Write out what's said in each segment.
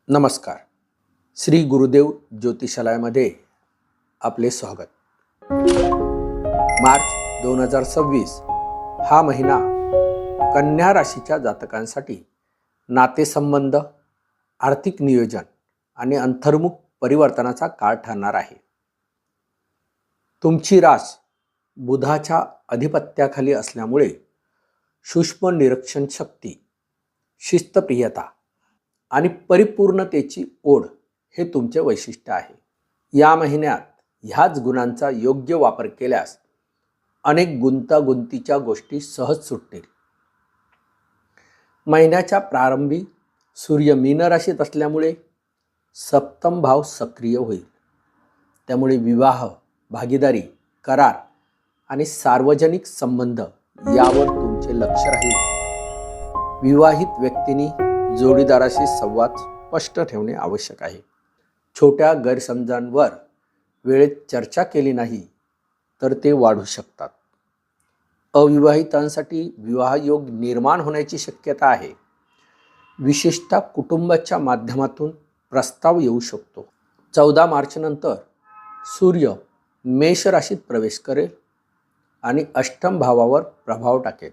नमस्कार. श्री गुरुदेव ज्योतिषालयामध्ये आपले स्वागत. मार्च 2026 हा महिना कन्या राशीच्या जातकांसाठी नातेसंबंध, आर्थिक नियोजन आणि अंतर्मुख परिवर्तनाचा काळ ठरणार आहे. तुमची रास बुधाच्या अधिपत्याखाली असल्यामुळे सूक्ष्म निरीक्षण शक्ती, शिस्तप्रियता आणि परिपूर्णतेची ओढ हे तुमचे वैशिष्ट्य आहे. या महिन्यात ह्याच गुणांचा योग्य वापर केल्यास अनेक गुंतागुंतीच्या गोष्टी सहज सुटतील. महिन्याच्या प्रारंभी सूर्य मीन राशीत असल्यामुळे सप्तम भाव सक्रिय होईल. त्यामुळे विवाह, भागीदारी, करार आणि सार्वजनिक संबंध यावर तुमचे लक्ष राहील. विवाहित व्यक्तींनी जोडीदाराशी संवाद स्पष्ट ठेवणे आवश्यक आहे. छोट्या गैरसमजांवर वेळेत चर्चा केली नाही तर ते वाढू शकतात. अविवाहितांसाठी विवाहयोग निर्माण होण्याची शक्यता आहे. विशेषतः कुटुंबाच्या माध्यमातून प्रस्ताव येऊ शकतो. 14 मार्च नंतर सूर्य मेष राशीत प्रवेश करेल आणि अष्टम भावावर प्रभाव टाकेल.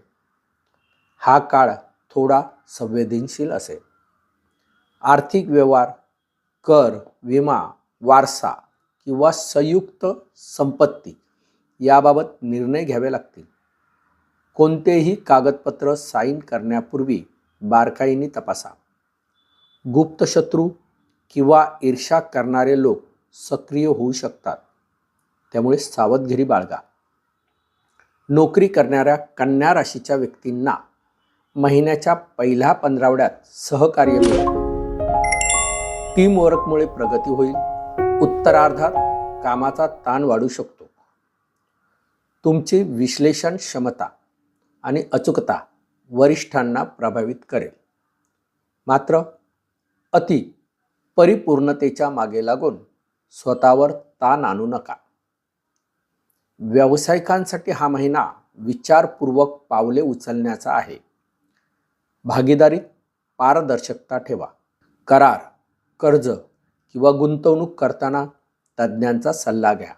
हा काळ थोडा संवेदनशील असेल. आर्थिक व्यवहार, कर, विमा, वारसा किंवा संयुक्त संपत्ती याबाबत निर्णय घ्यावे लागतील. कोणतेही कागदपत्र साईन करण्यापूर्वी बारकाईने तपासा. गुप्त शत्रू किंवा ईर्ष्या करणारे लोक सक्रिय होऊ शकतात, त्यामुळे सावधगिरी बाळगा. नोकरी करणाऱ्या कन्या राशीच्या व्यक्तींना महिन्याच्या पहिल्या 15 आठवड्यात सहकार्य मिळेल. टीमवर्कमुळे प्रगती होईल. उत्तरार्धात कामाचा ताण वाढू शकतो. तुमची विश्लेषण क्षमता आणि अचूकता वरिष्ठांना प्रभावित करेल. मात्र अति परिपूर्णतेच्या मागे लागून स्वतःवर ताण आणू नका. व्यावसायिकांसाठी हा महिना विचारपूर्वक पावले उचलण्याचा आहे. भागीदारीत पारदर्शकता ठेवा. करार, कर्ज किंवा गुंतवणूक करताना तज्ज्ञांचा सल्ला घ्या.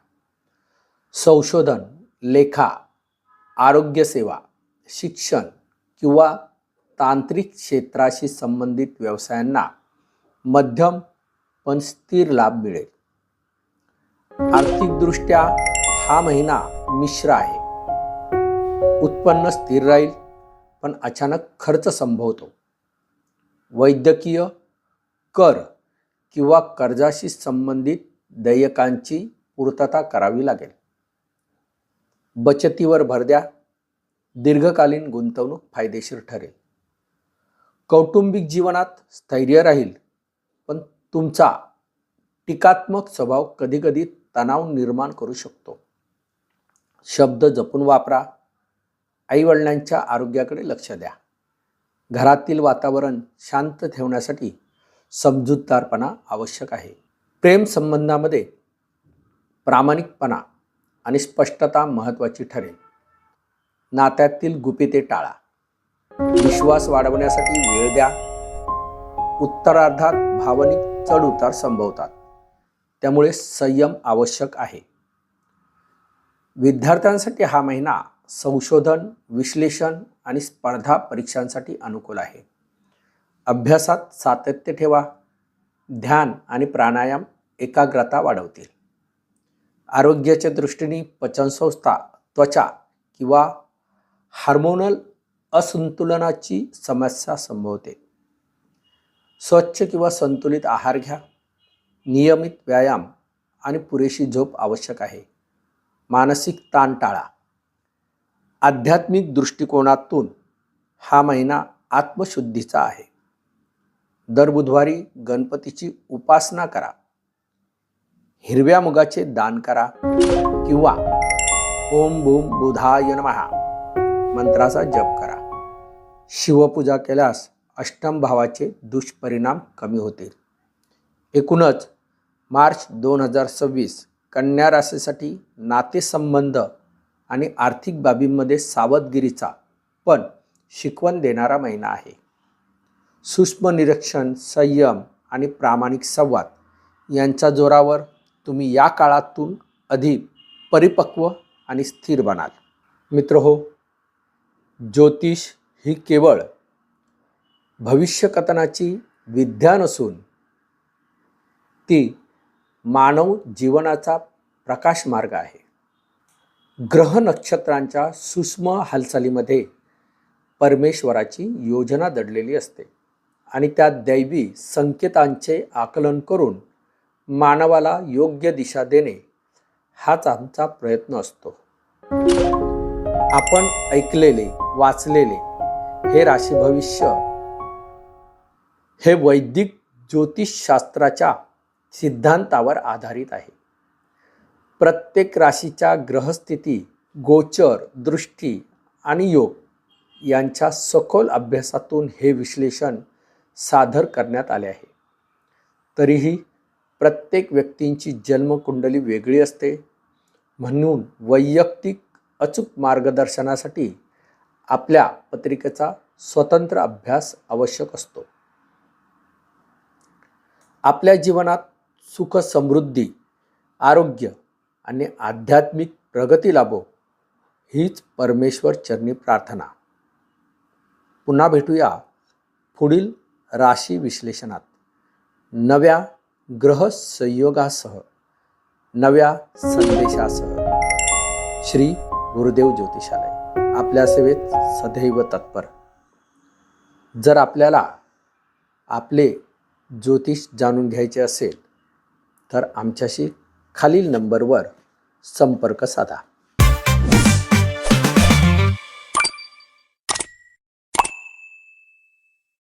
संशोधन, लेखा, आरोग्य सेवा, शिक्षण किंवा तांत्रिक क्षेत्राशी संबंधित व्यवसायांना मध्यम पण स्थिर लाभ मिळेल. आर्थिकदृष्ट्या हा महिना मिश्र आहे. उत्पन्न स्थिर राहील पण अचानक खर्च संभवतो. वैद्यकीय, कर किंवा कर्जाशी संबंधित देयकांची पूर्तता करावी लागेल. बचतीवर भर द्या. दीर्घकालीन गुंतवणूक फायदेशीर ठरेल. कौटुंबिक जीवनात स्थैर्य राहील पण तुमचा टीकात्मक स्वभाव कधीकधी तणाव निर्माण करू शकतो. शब्द जपून वापरा. आईवडिलांच्या आरोग्याकडे लक्ष द्या. घरातील वातावरण शांत ठेवण्यासाठी समजूतदारपणा आवश्यक आहे. प्रेम संबंधामध्ये प्रामाणिकपणा आणि स्पष्टता महत्त्वाची ठरेल. नात्यातील गुपिते टाळा. विश्वास वाढवण्यासाठी वेळ द्या. उत्तरार्धात भावनिक चढउतार संभवतात, त्यामुळे संयम आवश्यक आहे. विद्यार्थ्यांसाठी हा महिना संशोधन, विश्लेषण आणि स्पर्धा परीक्षांसाठी अनुकूल आहे. अभ्यासात सातत्य ठेवा. ध्यान आणि प्राणायाम एकाग्रता वाढवतील. आरोग्याच्या दृष्टीने पचनसंस्था, त्वचा किंवा हार्मोनल असंतुलनाची समस्या संभवते. स्वच्छ किंवा संतुलित आहार घ्या. नियमित व्यायाम आणि पुरेशी झोप आवश्यक आहे. मानसिक ताण टाळा. आध्यात्मिक दृष्टिकोनातून हा महिना आत्मशुद्धीचा आहे. दर बुधवारी गणपतीची उपासना करा. हिरव्या मुगाचे दान करा किंवा ओम भूम बुधाय नमः मंत्राचा जप करा. शिवपूजा केल्यास अष्टम भावाचे दुष्परिणाम कमी होतील. एकूणच मार्च 2026 कन्या राशीसाठी नातेसंबंध आणि आर्थिक बाबींमध्ये सावधगिरीचा पण शिकवण देणारा महिना आहे. सूक्ष्म निरीक्षण, संयम आणि प्रामाणिक संवाद यांच्या जोरावर तुम्ही या काळातून अधिक परिपक्व आणि स्थिर बनाल. मित्रहो, ज्योतिष ही केवळ भविष्यकथनाची विद्या नसून ती मानव जीवनाचा प्रकाश मार्ग आहे. ग्रह नक्षत्रांच्या सूक्ष्म हालचालीमध्ये परमेश्वराची योजना दडलेली असते आणि त्या दैवी संकेतांचे आकलन करून मानवाला योग्य दिशा देणे हाच आमचा प्रयत्न असतो. आपण ऐकलेले, वाचलेले हे राशी भविष्य हे वैदिक ज्योतिषशास्त्राच्या सिद्धांतावर आधारित आहे. प्रत्येक राशीच्या ग्रहस्थिती, गोचर, दृष्टी आणि योग यांच्या सखोल अभ्यासातून हे विश्लेषण सादर करण्यात आले आहे. तरीही प्रत्येक व्यक्तींची जन्मकुंडली वेगळी असते, म्हणून वैयक्तिक अचूक मार्गदर्शनासाठी आपल्या पत्रिकेचा स्वतंत्र अभ्यास आवश्यक असतो. आपल्या जीवनात सुख, समृद्धी, आरोग्य आणि आध्यात्मिक प्रगती लाभो हीच परमेश्वर चरणी प्रार्थना. पुन्हा भेटूया पुढील राशी विश्लेषणात नव्या ग्रह संयोगासह, नव्या संदेशासह. श्री गुरुदेव ज्योतिषालय आपल्या सेवेत सदैव तत्पर. जर आपल्याला आपले ज्योतिष जाणून घ्यायचे असेल तर आमच्याशी खालील नंबरवर संपर्क साधा.